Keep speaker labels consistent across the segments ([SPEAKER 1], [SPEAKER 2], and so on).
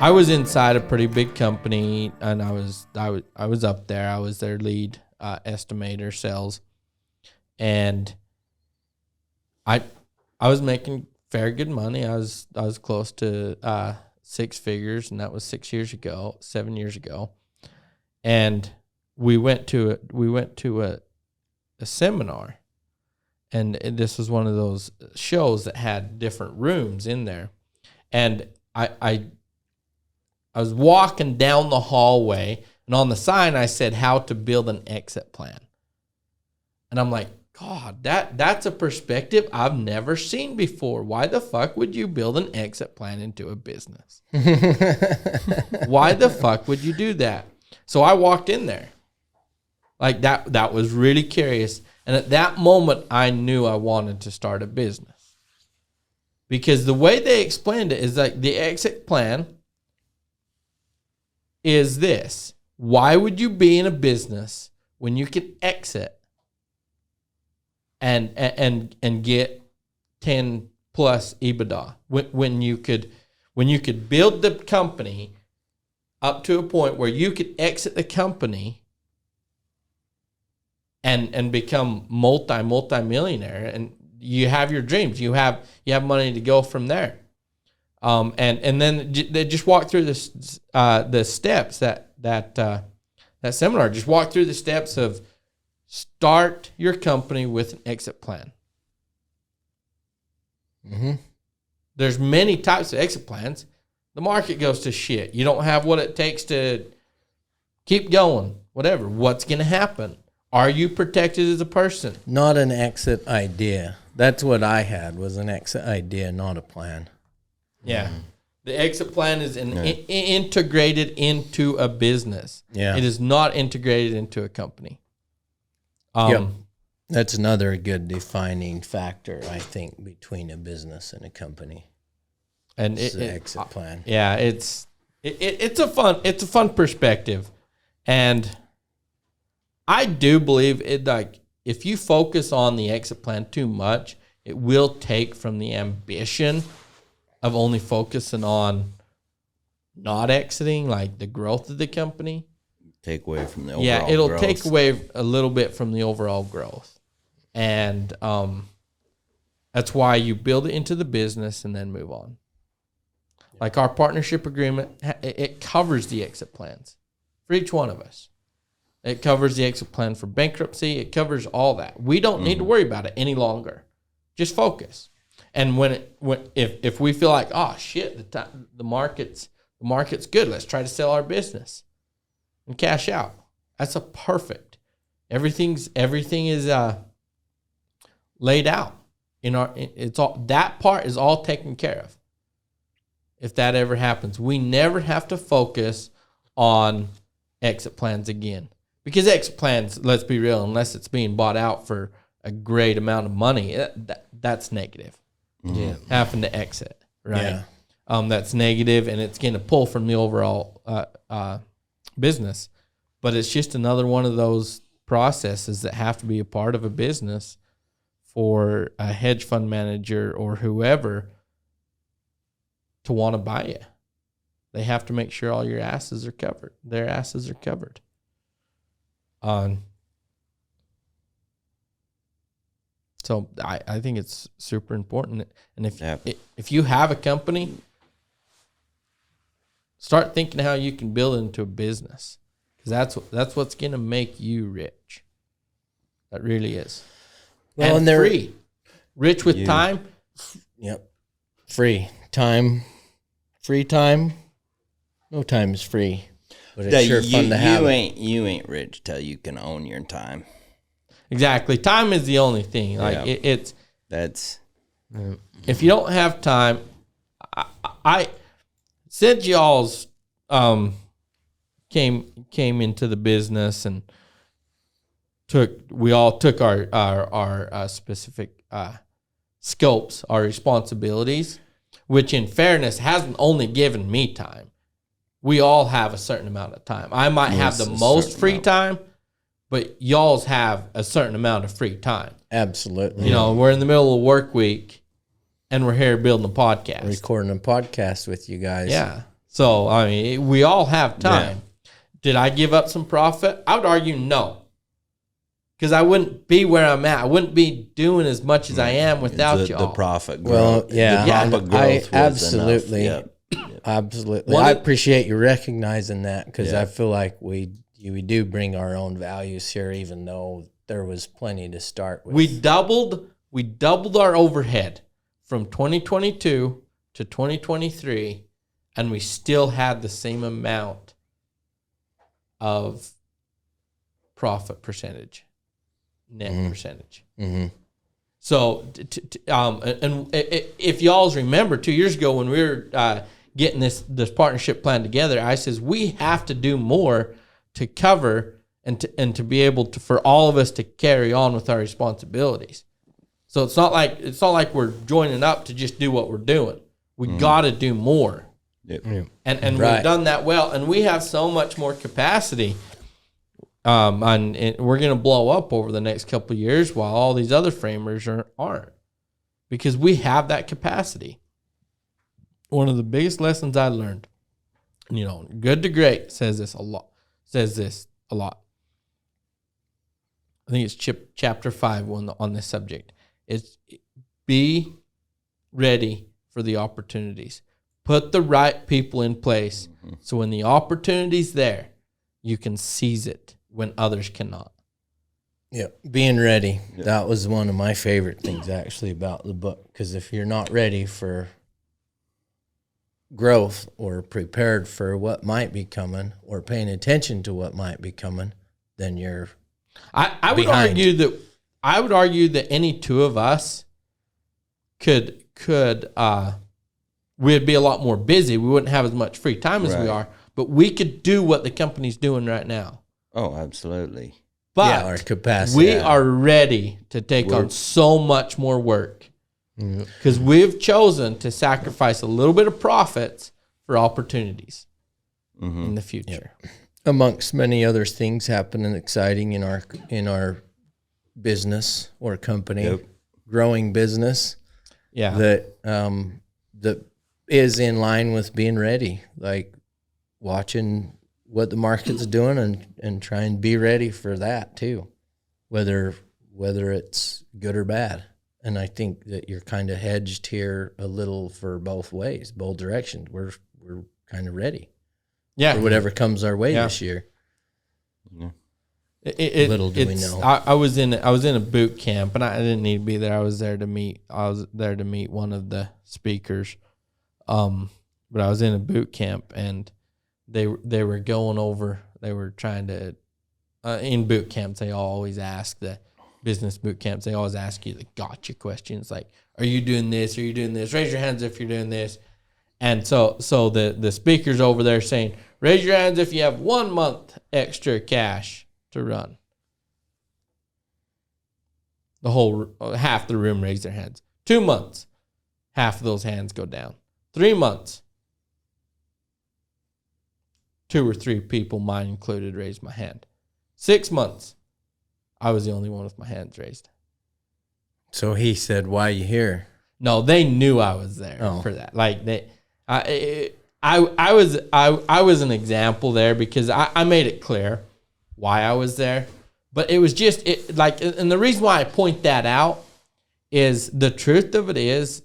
[SPEAKER 1] I was inside a pretty big company, and I was up there. I was their lead estimator, sales, and I was making very good money. I was close to six figures, and that was 7 years ago. And we went to a seminar, and this was one of those shows that had different rooms in there, and I was walking down the hallway, and on the sign I said how to build an exit plan. And I'm like, God, that's a perspective I've never seen before. Why the fuck would you build an exit plan into a business? Why the fuck would you do that? So I walked in there. Like that was really curious. And at that moment, I knew I wanted to start a business. Because the way they explained it is like the exit plan is this. Why would you be in a business when you can exit and get 10 plus EBITDA when you could build the company up to a point where you could exit the company and become multi-millionaire, and you have your dreams, you have money to go from there, and then they just walk through the steps that seminar just walk through the steps of start your company with an exit plan. Mm-hmm. There's many types of exit plans. The market goes to shit. You don't have what it takes to keep going. Whatever. What's going to happen? Are you protected as a person?
[SPEAKER 2] Not an exit idea. That's what I had, was an exit idea, not a plan.
[SPEAKER 1] Yeah. Mm. The exit plan is integrated into a business.
[SPEAKER 2] Yeah.
[SPEAKER 1] It is not integrated into a company.
[SPEAKER 2] Yep. That's another good defining factor, I think, between a business and a company.
[SPEAKER 1] And
[SPEAKER 2] the exit plan.
[SPEAKER 1] Yeah, it's a fun perspective, and I do believe it. Like, if you focus on the exit plan too much, it will take from the ambition of only focusing on not exiting, like the growth of the company.
[SPEAKER 3] Take away from the overall growth.
[SPEAKER 1] Yeah, it'll take away a little bit from the overall growth. And that's why you build it into the business and then move on. Like our partnership agreement, it covers the exit plans for each one of us. It covers the exit plan for bankruptcy. It covers all that. We don't need to worry about it any longer. Just focus. And if we feel like, oh shit, the market's good, let's try to sell our business and cash out. That's a perfect. Everything is laid out it's all, that part is all taken care of. If that ever happens, we never have to focus on exit plans again, because exit plans, let's be real, unless it's being bought out for a great amount of money, that's negative. Yeah, having to exit, right? Yeah. That's negative, and it's going to pull from the overall business. But it's just another one of those processes that have to be a part of a business for a hedge fund manager or whoever to want to buy you. They have to make sure all your asses are covered. Their asses are covered. So I think it's super important. And if you have a company, start thinking how you can build it into a business, because that's what's going to make you rich. That really is. Well, and free. Rich with time.
[SPEAKER 2] Yep. Free time. No time is free. But it's sure fun to have.
[SPEAKER 3] You ain't rich till you can own your time.
[SPEAKER 1] Exactly. Time is the only thing. Like
[SPEAKER 3] that's
[SPEAKER 1] if you don't have time, I since y'all's came into the business and we all took our specific scopes, our responsibilities, which in fairness hasn't only given me time. We all have a certain amount of time. I might have the most free time, but y'all's have a certain amount of free time.
[SPEAKER 2] Absolutely.
[SPEAKER 1] You know, we're in the middle of work week, and we're here building a podcast.
[SPEAKER 2] Recording a podcast with you guys.
[SPEAKER 1] Yeah. So, I mean, we all have time. Did I give up some profit? I would argue no. Because I wouldn't be where I'm at. I wouldn't be doing as much as I am without you all.
[SPEAKER 3] The profit growth.
[SPEAKER 2] Well, yeah,
[SPEAKER 3] the profit growth was
[SPEAKER 2] absolutely.
[SPEAKER 3] enough. Yep.
[SPEAKER 2] Absolutely. I appreciate you recognizing that, because I feel like we do bring our own values here, even though there was plenty to start with.
[SPEAKER 1] We doubled our overhead from 2022 to 2023, and we still had the same amount of profit percentage, net percentage.
[SPEAKER 2] Mm-hmm.
[SPEAKER 1] So, if y'all remember 2 years ago when we were getting this partnership plan together, I says we have to do more to cover and to be able to, for all of us to carry on with our responsibilities. So it's not like we're joining up to just do what we're doing. We got to do more.
[SPEAKER 3] Yep.
[SPEAKER 1] And we've done that well, and we have so much more capacity. And we're going to blow up over the next couple of years while all these other framers aren't, because we have that capacity. One of the biggest lessons I learned, Good to Great says this a lot. I think it's chapter 5 on this subject. It's be ready for the opportunities. Put the right people in place, so when the opportunity's there, you can seize it when others cannot.
[SPEAKER 2] Yeah, being ready. Yeah. That was one of my favorite things actually about the book, because if you're not ready for growth or prepared for what might be coming or paying attention to what might be coming, then you're
[SPEAKER 1] I would argue that any two of us could we'd be a lot more busy. We wouldn't have as much free time as we are, but we could do what the company's doing right now.
[SPEAKER 3] Oh, absolutely.
[SPEAKER 1] But
[SPEAKER 2] our capacity.
[SPEAKER 1] We are ready to take on so much more work, because we've chosen to sacrifice a little bit of profits for opportunities in the future.
[SPEAKER 2] Yep. Amongst many other things happening exciting in our business or company, growing business, that is in line with being ready, like watching what the market's doing and try and be ready for that too, whether it's good or bad. And I think that you're kind of hedged here a little for both ways, both directions. We're kind of ready.
[SPEAKER 1] Yeah.
[SPEAKER 2] For whatever comes our way this year.
[SPEAKER 3] Yeah.
[SPEAKER 2] Little do we know.
[SPEAKER 1] I was in a boot camp, and I didn't need to be there. I was there to meet one of the speakers. But I was in a boot camp, and they were going over. They were trying to in boot camps. They always ask the business boot camps. They always ask you the gotcha questions, like, "Are you doing this? Are you doing this? Raise your hands if you're doing this." And so the speaker's over there saying, "Raise your hands if you have 1 month extra cash to run." The whole half the room raised their hands. 2 months, half of those hands go down. 3 months, 2 or 3 people, mine included, raised my hand. 6 months, I was the only one with my hands raised.
[SPEAKER 2] So he said, "Why are you here?"
[SPEAKER 1] No, they knew I was there for that. Like I was an example there, because I made it clear why I was there. But it was just and the reason why I point that out is the truth of it is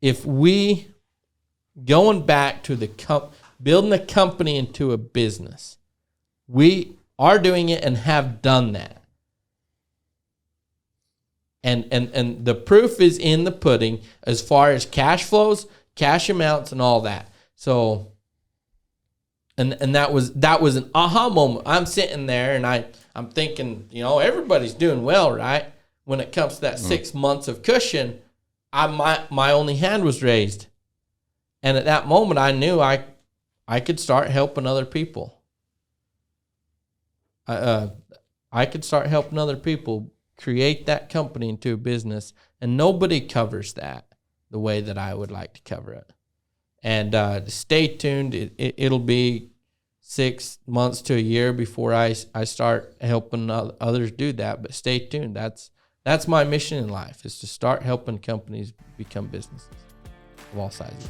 [SPEAKER 1] if we going back to building a company into a business, we are doing it and have done that. And the proof is in the pudding as far as cash flows, cash amounts, and all that. So, and that was an aha moment. I'm sitting there and I'm thinking, everybody's doing well, right? When it comes to that 6 months of cushion, my only hand was raised, and at that moment I knew I could start helping other people. I could start helping other people create that company into a business, and nobody covers that the way that I would like to cover it. And stay tuned. It'll be 6 months to a year before I start helping others do that. But stay tuned. That's my mission in life, is to start helping companies become businesses of all sizes.